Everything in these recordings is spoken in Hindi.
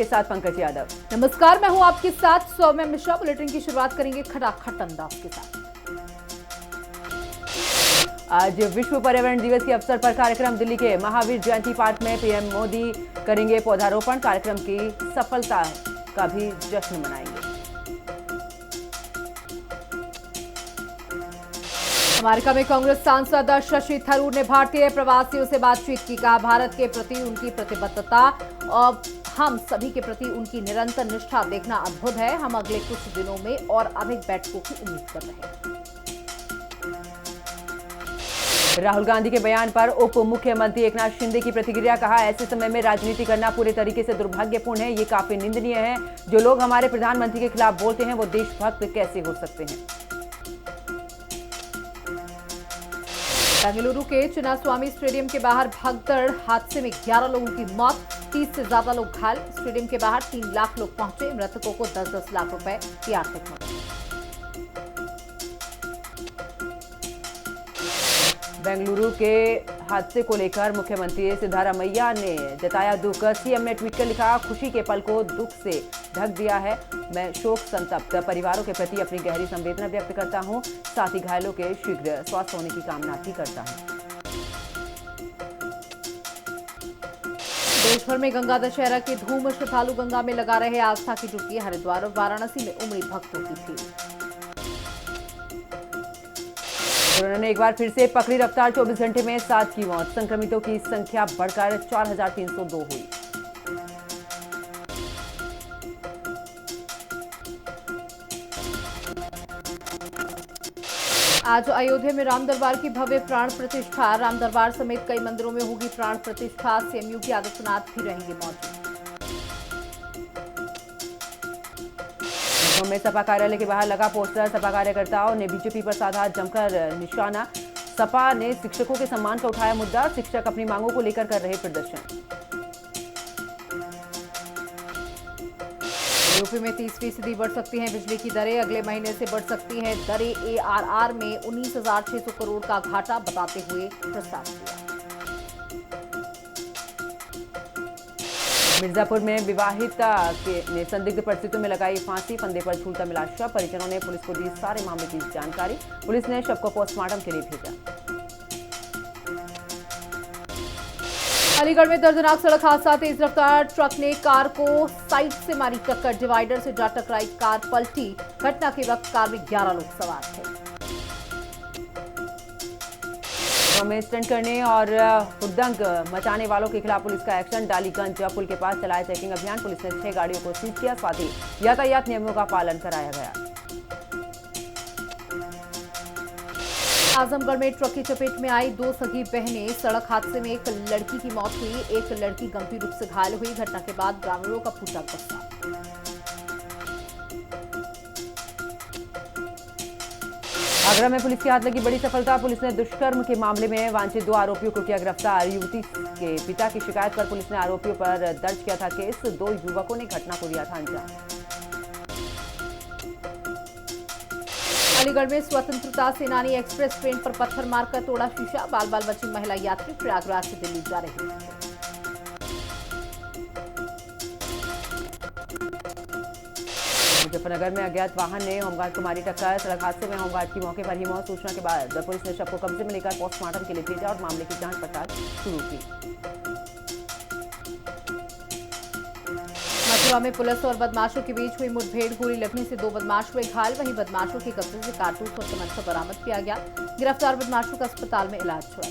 आपके साथ पंकज यादव। नमस्कार, मैं हूं आपके साथ सौम्या मिश्रा। बुलेटिन की शुरुआत करेंगे खटाखट अंदाज के साथ। आज विश्व पर्यावरण दिवस के अवसर पर कार्यक्रम दिल्ली के महावीर जयंती पार्क में पीएम मोदी करेंगे पौधारोपण। कार्यक्रम की सफलता का भी जश्न मनाएंगे। अमेरिका में कांग्रेस सांसद शशि थरूर ने भारतीय प्रवासियों से बातचीत की। कहा, भारत के प्रति उनकी प्रतिबद्धता और हम सभी के प्रति उनकी निरंतर निष्ठा देखना अद्भुत है। हम अगले कुछ दिनों में और अधिक बैठकों की उम्मीद कर रहे हैं। राहुल गांधी के बयान पर उप मुख्यमंत्री एकनाथ शिंदे की प्रतिक्रिया। कहा, ऐसे समय में राजनीति करना पूरे तरीके से दुर्भाग्यपूर्ण है। ये काफी निंदनीय है। जो लोग हमारे प्रधानमंत्री के खिलाफ बोलते हैं वो देशभक्त कैसे हो सकते हैं। बेंगलुरु के चिन्नास्वामी स्टेडियम के बाहर भगदड़ हादसे में 11 लोगों की मौत, 30 से ज्यादा लोग घायल। स्टेडियम के बाहर 3 लाख लोग पहुंचे। मृतकों को 10-10 लाख रुपए की आर्थिक मदद। बेंगलुरु के हादसे को लेकर मुख्यमंत्री सिद्धारमैया ने जताया दुख। सीएम ने ट्वीट कर लिखा, खुशी के पल को दुख से ढक दिया है। मैं शोक संतप्त परिवारों के प्रति अपनी गहरी संवेदना व्यक्त करता हूं। साथ ही घायलों के शीघ्र स्वस्थ होने की कामना भी करता हूं। देश भर में गंगा दशहरा की धूम। श्रद्धालु गंगा में लगा रहे आस्था की डुबकी। हरिद्वार और वाराणसी में उमड़ी भक्तों की भीड़। कोरोना ने एक बार फिर से पकड़ी रफ्तार। 24 घंटे में 7 की मौत। संक्रमितों की संख्या बढ़कर 4302 हुई। आज अयोध्या में राम दरबार की भव्य प्राण प्रतिष्ठा। राम दरबार समेत कई मंदिरों में होगी प्राण प्रतिष्ठा। सीएम योगी आदित्यनाथ भी रहेंगे मौजूद। लखनऊ में सपा कार्यालय के बाहर लगा पोस्टर। सपा कार्यकर्ताओं ने बीजेपी पर साधा जमकर निशाना। सपा ने शिक्षकों के सम्मान का उठाया मुद्दा। शिक्षक अपनी मांगों को लेकर कर रहे प्रदर्शन। यूपी में 30% बढ़ सकती हैं बिजली की दरें। अगले महीने से बढ़ सकती हैं दरें। एआरआर में 19,600 करोड़ का घाटा बताते हुए प्रस्ताव दिया। मिर्जापुर में विवाहिता ने संदिग्ध परिस्थितियों में लगाई फांसी। फंदे पर झूलता मिला शव। परिजनों ने पुलिस को दी सारे मामले की जानकारी। पुलिस ने शव को पोस्टमार्टम के लिए भेजा। अलीगढ़ में दर्दनाक सड़क हादसा। तेज रफ्तार ट्रक ने कार को साइड से मारी टक्कर। डिवाइडर से जा टकराई कार पलटी। घटना के वक्त कार में 11 लोग सवार थे। में स्टंट करने और हुड़दंग मचाने वालों के खिलाफ पुलिस का एक्शन। डालीगंज पुल के पास चलाया चेकिंग अभियान। पुलिस ने 6 गाड़ियों को सीज किया। साथ ही यातायात नियमों का पालन कराया गया। आजमगढ़ में ट्रक की चपेट में आई 2 सगी बहनें। सड़क हादसे में एक लड़की की मौत हुई। एक लड़की गंभीर रूप से घायल हुई। घटना के बाद ग्रामीणों का फूटा गुस्सा। आगरा में पुलिस के हाथ लगी बड़ी सफलता। पुलिस ने दुष्कर्म के मामले में वांछित 2 आरोपियों को किया गिरफ्तार। युवती के पिता की शिकायत पर पुलिस ने आरोपियों पर दर्ज किया था केस। 2 युवकों ने घटना को दिया था अंजाम। अलीगढ़ में स्वतंत्रता सेनानी एक्सप्रेस ट्रेन पर पत्थर मारकर तोड़ा शीशा। बाल बाल बची महिला यात्री प्रयागराज से दिल्ली जा रही थी। मुजफ्फरनगर में अज्ञात वाहन ने होमगार्ड को मारी टक्कर। सड़क हादसे में होमगार्ड की मौके पर ही मौत। सूचना के बाद पुलिस ने शव को कब्जे में लेकर पोस्टमार्टम के लिए भेजा और मामले की जांच पड़ताल शुरू की। मथुरा में पुलिस और बदमाशों के बीच हुई मुठभेड़। गोली लगने से 2 बदमाश हुए घायल। वहीं बदमाशों के कब्जे से कारतूस और तमंचा बरामद किया गया। गिरफ्तार बदमाशों का अस्पताल में इलाज चल।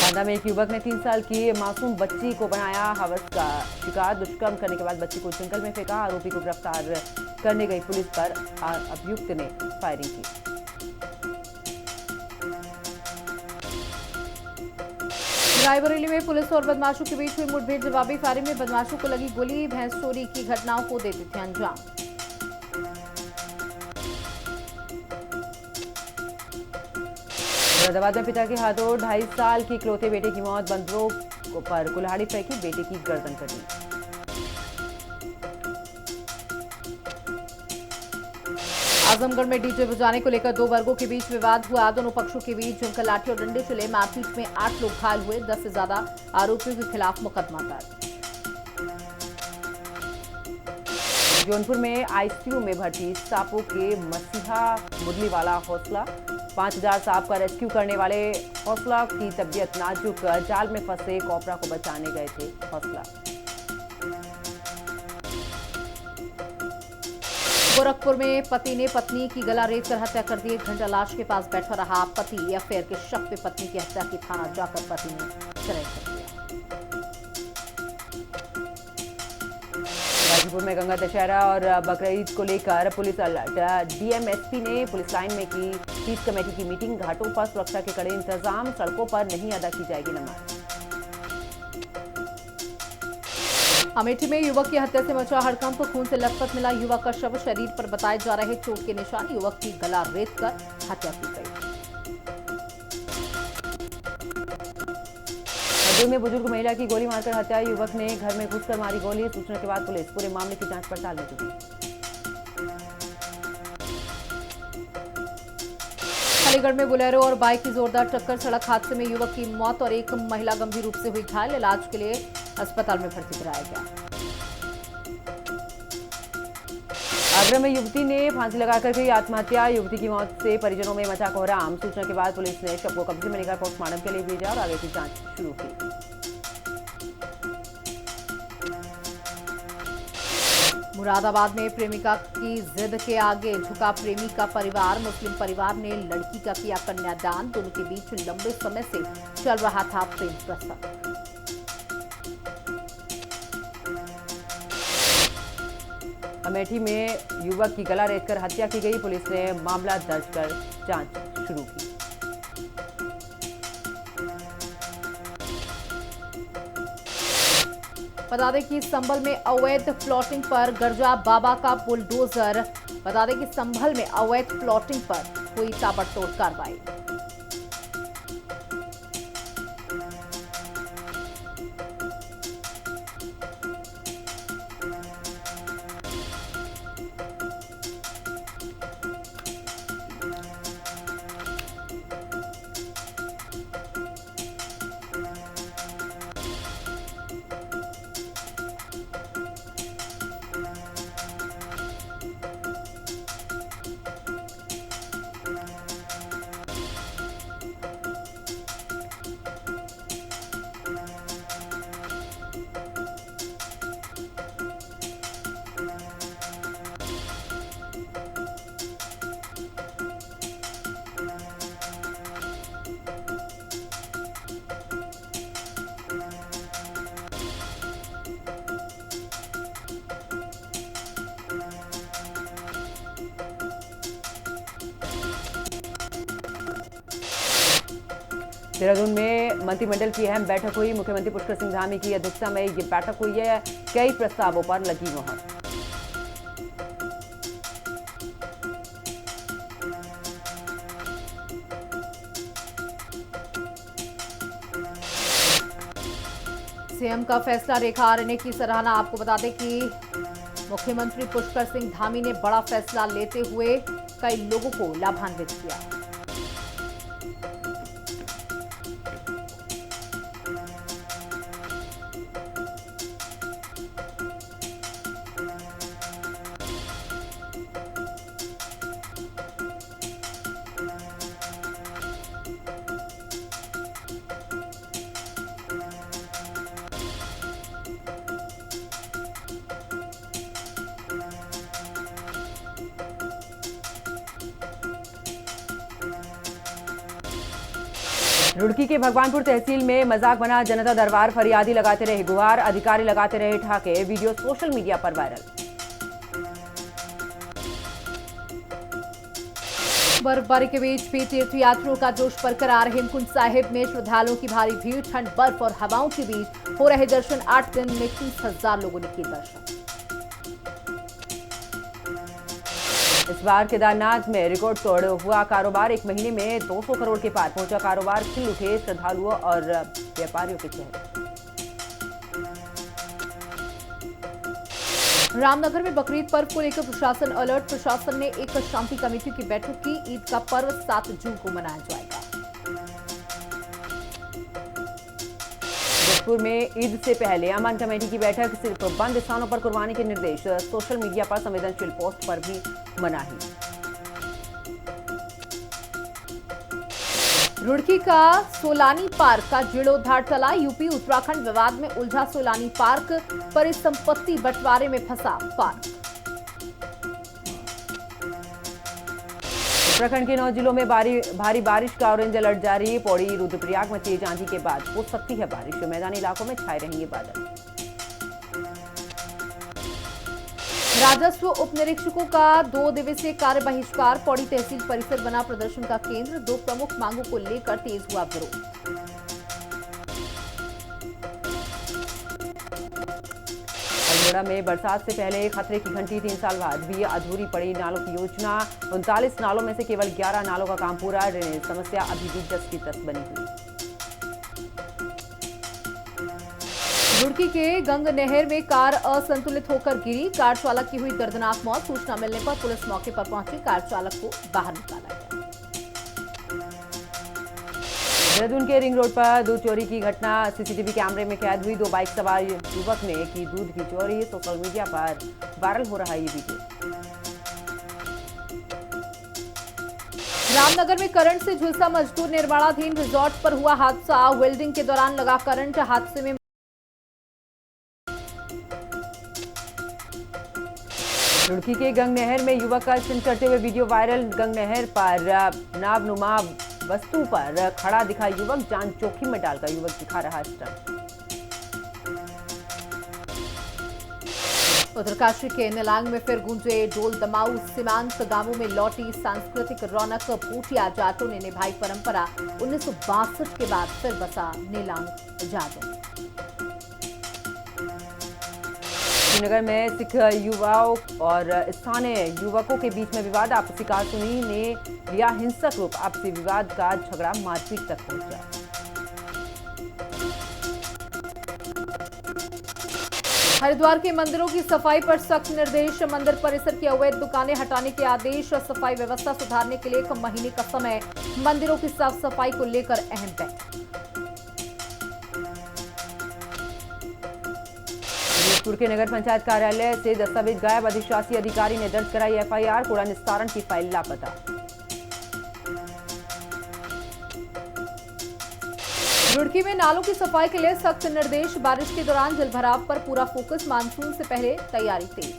बांदा में एक युवक ने 3 साल की मासूम बच्ची को बनाया हवस का शिकार। दुष्कर्म करने के बाद बच्ची को जंगल में फेंका। आरोपी को गिरफ्तार करने गई पुलिस पर अभियुक्त ने फायरिंग की। रायबरेली में पुलिस और बदमाशों के बीच हुई मुठभेड़। जवाबी फायरिंग में बदमाशों को लगी गोली। भैंस चोरी की घटनाओं को देते थे अंजाम। मुरादाबाद में पिता के हाथों 2.5 साल की इकलौते बेटे की मौत। बंदरों पर कुल्हाड़ी फेंकी, बेटे की गर्दन कटी। आजमगढ़ में डीजे बजाने को लेकर दो वर्गों के बीच विवाद हुआ। दोनों पक्षों के बीच जमकर लाठी और डंडे चले। मारपीट में 8 लोग घायल हुए। 10 से ज्यादा आरोपियों के खिलाफ मुकदमा दर्ज। जौनपुर में आईसीयू में भर्ती सांपों के मसीहा मुरलीवाला हौसला। 5000 सांप का रेस्क्यू करने वाले हौसला की तबीयत नाजुक। जाल में फंसे कोबरा को बचाने गए थे हौसला। गोरखपुर में पति ने पत्नी की गला रेत कर हत्या कर दी। 1 घंटा लाश के पास बैठा रहा पति। अफेयर के शक पे पत्नी की हत्या की थाना जाकर पति ने चढ़ाई कर दिया। गाजीपुर में गंगा दशहरा और बकरीद को लेकर पुलिस अलर्ट। डीएमएसपी ने पुलिस लाइन में की तीज कमेटी की मीटिंग। घाटों पर सुरक्षा के कड़े इंतजाम। सड़कों पर नहीं अदा की जाएगी नमाज। अमेठी में युवक की हत्या से मचा हड़कंप। खून से लथपथ मिला युवक का शव। शरीर पर बताए जा रहे चोट के निशान। युवक की गला रेत कर हत्या की गई। हरदोई में बुजुर्ग महिला की गोली मारकर हत्या। युवक ने घर में घुसकर मारी गोली। सूचना के बाद पुलिस पूरे मामले की जांच पड़ताल में जुटी। अलीगढ़ में बोलेरो और बाइक की जोरदार टक्कर। सड़क हादसे में युवक की मौत और एक महिला गंभीर रूप से हुई घायल। इलाज के लिए अस्पताल में भर्ती कराया गया। आगरा में युवती ने फांसी लगाकर की आत्महत्या। युवती की मौत से परिजनों में मचा कोहराम। सूचना के बाद पुलिस ने शव को कब्जे में लेकर पोस्टमार्टम के लिए भेजा और आगे की जांच शुरू की। मुरादाबाद में प्रेमिका की जिद के आगे झुका प्रेमी का परिवार। मुस्लिम परिवार ने लड़की का किया कन्यादान। दोनों के बीच लंबे समय से चल रहा था प्रेम प्रसंग। अमेठी में युवक की गला रेतकर हत्या की गई। पुलिस ने मामला दर्ज कर जांच शुरू की। बता दें कि संभल में अवैध प्लॉटिंग पर गरजा बाबा का बुलडोजर। बता दें कि संभल में अवैध प्लॉटिंग पर हुई ताबड़तोड़ कार्रवाई। देहरादून में मंत्रिमंडल की अहम बैठक हुई। मुख्यमंत्री पुष्कर सिंह धामी की अध्यक्षता में ये बैठक हुई है। कई प्रस्तावों पर लगी मुहर। सीएम का फैसला। रेखा आर्य ने की सराहना। आपको बता दें कि मुख्यमंत्री पुष्कर सिंह धामी ने बड़ा फैसला लेते हुए कई लोगों को लाभान्वित किया। रुड़की के भगवानपुर तहसील में मजाक बना जनता दरबार। फरियादी लगाते रहे गुहार। अधिकारी लगाते रहे ठाके। वीडियो सोशल मीडिया पर वायरल। बर्फबारी के बीच भी तीर्थयात्रियों का जोश बरकरार। हेमकुंड साहिब में श्रद्धालुओं की भारी भीड़। ठंड, बर्फ और हवाओं के बीच हो रहे दर्शन। 8 दिन में 30,000 लोगों ने किए दर्शन। इस बार केदारनाथ में रिकॉर्ड तोड़ हुआ कारोबार। एक महीने में 200 करोड़ के पार पहुंचा कारोबार। खिल उठे श्रद्धालुओं और व्यापारियों के चेहरे। रामनगर में बकरीद पर्व को लेकर प्रशासन अलर्ट। प्रशासन ने एक शांति कमेटी की बैठक की। ईद का पर्व 7 जून को मनाया जाएगा। जशपुर में ईद से पहले अमन कमेटी की बैठक। सिर्फ बंद स्थानों पर कुर्बानी के निर्देश। सोशल मीडिया पर संवेदनशील पोस्ट पर भी मनाही। रुड़की का सोलानी पार्क का जीर्णोद्धार चला। यूपी उत्तराखंड विवाद में उलझा सोलानी पार्क। परिसंपत्ति बंटवारे में फंसा पार्क। उत्तराखंड के 9 जिलों में भारी बारिश का ऑरेंज अलर्ट जारी। पौड़ी रुद्रप्रयाग में तेज आंधी के बाद हो सकती है बारिश। मैदानी इलाकों में छाए रहेंगे बादल। राजस्व उप निरीक्षकों का 2 दिवसीय कार्य बहिष्कार। पौड़ी तहसील परिसर बना प्रदर्शन का केंद्र। 2 प्रमुख मांगों को लेकर तेज हुआ विरोध। अल्मोड़ा में बरसात से पहले खतरे की घंटी। 3 साल बाद भी अधूरी पड़ी नालों की योजना। 39 नालों में से केवल 11 नालों का काम पूरा। ड्रेनेज समस्या अभी भी जस की तस बनी हुई। रुड़की के गंग नहर में कार असंतुलित होकर गिरी। कार चालक की हुई दर्दनाक मौत। सूचना मिलने पर पुलिस मौके पर पहुंची। कार चालक को बाहर निकाला गया। देहरादून के रिंग रोड पर दूध चोरी की घटना सीसीटीवी कैमरे में कैद हुई। 2 बाइक सवार युवक ने की दूध की चोरी। सोशल मीडिया पर वायरल हो रहा है ये वीडियो। रामनगर में करंट से झुलसा मजदूर। निर्माणाधीन रिजॉर्ट पर हुआ हादसा। वेल्डिंग के दौरान लगा करंट। हादसे में रुड़की के गंग नहर में युवक का स्टंट करते हुए वीडियो वायरल। गंग नहर पर नावनुमा वस्तु पर खड़ा दिखा युवक। जान जोखिम में डालकर युवक दिखा रहा स्टंट। उत्तरकाशी के निलांग में फिर गूंजे डोल दमाऊ। सीमांत गांवों में लौटी सांस्कृतिक रौनक। भूटिया जाटों ने निभाई परंपरा। 1962 के बाद फिर बसा निलांग जाटों। श्रीनगर में सिख युवाओं और स्थानीय युवकों के बीच में विवाद। आपसी कारतूनी ने लिया हिंसक रूप। आपसी विवाद का झगड़ा मारपीट तक पहुंचा। हरिद्वार के मंदिरों की सफाई पर सख्त निर्देश। मंदिर परिसर की अवैध दुकानें हटाने के आदेश। सफाई व्यवस्था सुधारने के लिए 1 महीने का समय। मंदिरों की साफ सफाई को लेकर अहम बैठक। जोधपुर के नगर पंचायत कार्यालय से दस्तावेज गायब। अधिशासी अधिकारी ने दर्ज कराई एफआईआर। कूड़ा निस्तारण की फाइल लापता। रुड़की में नालों की सफाई के लिए सख्त निर्देश। बारिश के दौरान जलभराव पर पूरा फोकस। मानसून से पहले तैयारी तेज।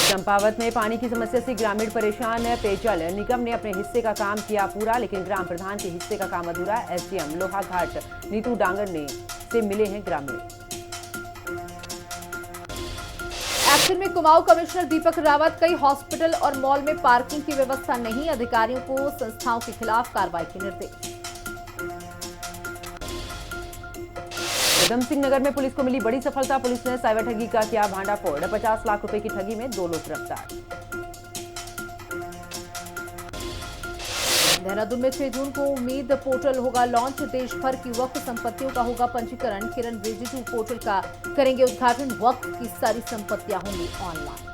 चंपावत में पानी की समस्या से ग्रामीण परेशान। पेयजल निगम ने अपने हिस्से का काम किया पूरा, लेकिन ग्राम प्रधान के हिस्से का काम अधूरा। एसडीएम लोहाघाट नीतू डांगर ने से मिले हैं ग्रामीण। एक्शन में कुमाऊं कमिश्नर दीपक रावत। कई हॉस्पिटल और मॉल में पार्किंग की व्यवस्था नहीं। अधिकारियों को संस्थाओं के खिलाफ कार्रवाई के निर्देश। उधम सिंह नगर में पुलिस को मिली बड़ी सफलता। पुलिस ने साइबर ठगी का किया भांडाफोड़। 50 लाख रुपए की ठगी में 2 लोग गिरफ्तार। देहरादून में 6 जून को उम्मीद पोर्टल होगा लॉन्च। देश भर की वक्फ संपत्तियों का होगा पंजीकरण। किरण रिजिजू पोर्टल का करेंगे उद्घाटन। वक्फ की सारी संपत्तियां होंगी ऑनलाइन।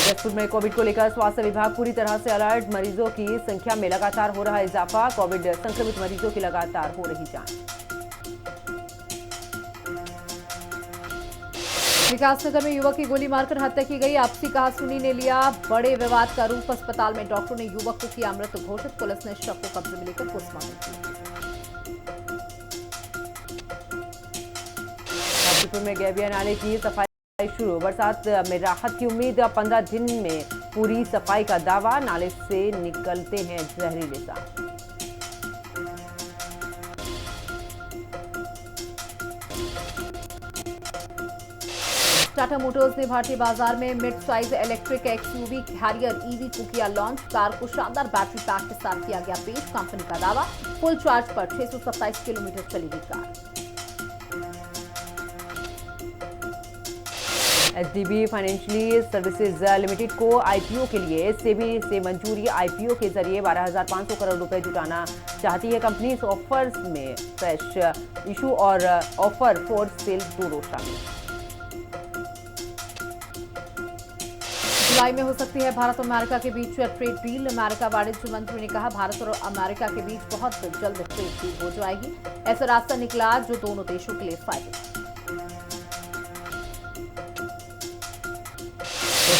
जशपुर में कोविड को लेकर स्वास्थ्य विभाग पूरी तरह से अलर्ट। मरीजों की संख्या में लगातार हो रहा इजाफा। कोविड संक्रमित मरीजों की लगातार हो रही जांच। विकासनगर में युवक की गोली मारकर हत्या की गई। आपसी कहासुनी ने लिया बड़े विवाद का रूप। अस्पताल में डॉक्टरों ने युवक को किया मृत घोषित। पुलिस ने शव को कब्जे में लेकर पोस्टमार्टम किया। गाजीपुर में गैबिया नाले की सफाई शुरू। बरसात में राहत की उम्मीद। 15 दिन में पूरी सफाई का दावा। नाले से निकलते हैं जहरीले सांप। टाटा मोटर्स ने भारतीय बाजार में mid size electric XUV Harrier EV को किया लॉन्च। कार को शानदार बैटरी पैक के साथ किया गया पेश। कंपनी का दावा, फुल चार्ज पर 627 किलोमीटर चलेगी car. HDB financial services limited को आईपीओ के लिए सेबी से मंजूरी। आईपीओ के जरिए 12,500 करोड़ रुपए जुटाना चाहती है कंपनी। इस ऑफर्स में फ्रेश इशू और ऑफर फॉर सेल दोनों शामिल। जुलाई में हो सकती है भारत और अमेरिका के बीच ट्रेड डील। अमेरिका वाणिज्य मंत्री ने कहा भारत और अमेरिका के बीच बहुत जल्द ट्रेड डील हो जाएगी। ऐसा रास्ता निकला जो दोनों देशों के लिए फायदे।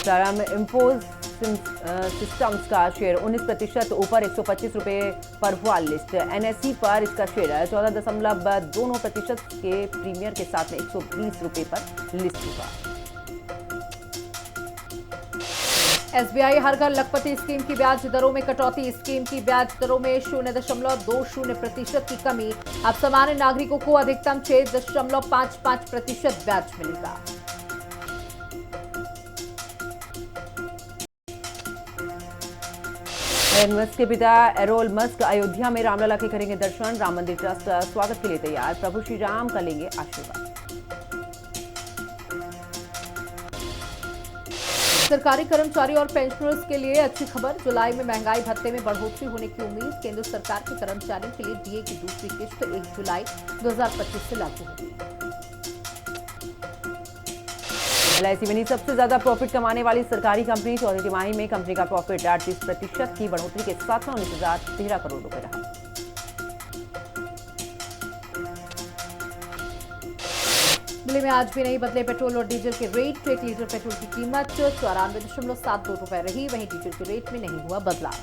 इंफोसिस सिस्टम्स का शेयर 19% ऊपर 125 रुपए पर हुआ लिस्ट। एनएसई पर इसका शेयर 14.29% के प्रीमियर के साथ में 120 रुपए पर लिस्ट हुआ। एसबीआई हर घर लखपति स्कीम की ब्याज दरों में कटौती। स्कीम की ब्याज दरों में 0.20% की कमी। अब सामान्य नागरिकों को अधिकतम 6.55% ब्याज मिलेगा। एलन मस्क के पिता एरोल मस्क अयोध्या में रामलला के करेंगे दर्शन। राम मंदिर ट्रस्ट स्वागत के लिए तैयार। प्रभु श्री राम का लेंगे आशीर्वाद। सरकारी कर्मचारी और पेंशनर्स के लिए अच्छी खबर। जुलाई में महंगाई भत्ते में बढ़ोतरी होने की उम्मीद। केंद्र सरकार के कर्मचारियों के लिए डीए की दूसरी किश्त 1 जुलाई 2025 से लागू होगी। एलआईसी बनी सबसे ज्यादा प्रॉफिट कमाने वाली सरकारी कंपनी। चौथी तिमाही में कंपनी का प्रॉफिट 38% की बढ़ोतरी के साथ में 19,013 करोड़ रुपए रहा। दिल्ली में आज भी नहीं बदले पेट्रोल और डीजल के रेट। 1 लीटर पेट्रोल की कीमत 94.72 रुपए रही। वहीं डीजल के रेट में नहीं हुआ बदलाव।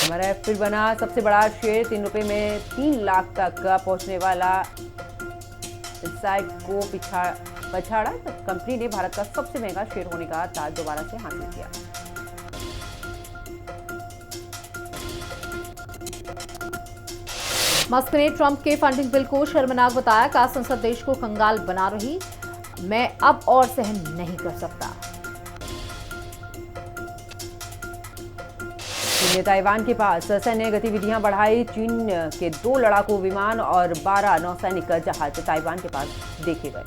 हमारा फिर बना सबसे बड़ा शेयर। 3 रुपए में 3 लाख तक पहुंचने वाला इंसाइट को पछाड़ा। कंपनी ने भारत का सबसे महंगा शेयर होने का ताज दोबारा से हासिल किया। मस्क ने ट्रंप के फंडिंग बिल को शर्मनाक बताया। कहा संसद देश को कंगाल बना रही, मैं अब और सहन नहीं कर सकता। चीन ने ताइवान के पास सैन्य गतिविधियां बढ़ाई। चीन के 2 लड़ाकू विमान और 12 नौसैनिक जहाज ताइवान के पास देखे गए।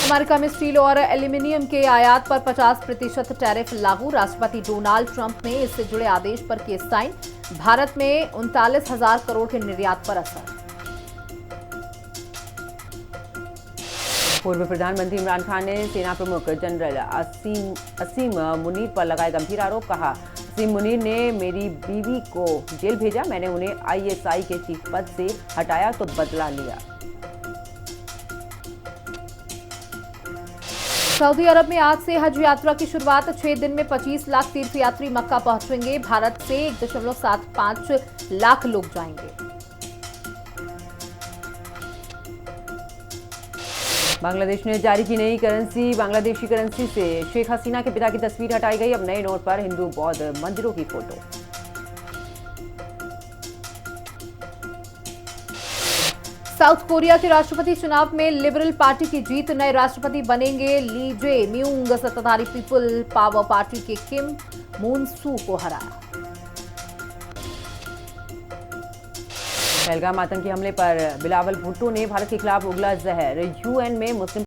अमेरिका में स्टील और एल्यूमिनियम के आयात पर 50% टैरिफ लागू। राष्ट्रपति डोनाल्ड ट्रंप ने इससे जुड़े आदेश पर किए साइन। भारत में 39,000 करोड़ के निर्यात पर असर। पूर्व प्रधानमंत्री इमरान खान ने सेना प्रमुख जनरल असीम मुनीर पर लगाए गंभीर आरोप। कहा असीम मुनीर ने मेरी बीवी को जेल भेजा, मैंने उन्हें आईएसआई के चीफ पद से हटाया तो बदला लिया। सऊदी अरब में आज से हज यात्रा की शुरुआत। 6 दिन में 25 लाख तीर्थयात्री मक्का पहुंचेंगे। भारत से 1.75 लाख लोग जाएंगे। बांग्लादेश ने जारी की नई करेंसी। बांग्लादेशी करेंसी से शेख हसीना के पिता की तस्वीर हटाई गई। अब नए नोट पर हिंदू बौद्ध मंदिरों की फोटो। साउथ कोरिया के राष्ट्रपति चुनाव में लिबरल पार्टी की जीत। नए राष्ट्रपति बनेंगे ली जे म्यूंग। सत्ताधारी पीपल पावर पार्टी के किम मून सू को हराया। पहलगाम आतंकी हमले पर बिलावल भुट्टो ने भारत के खिलाफ उगला जहर। यूएन में मुस्लिम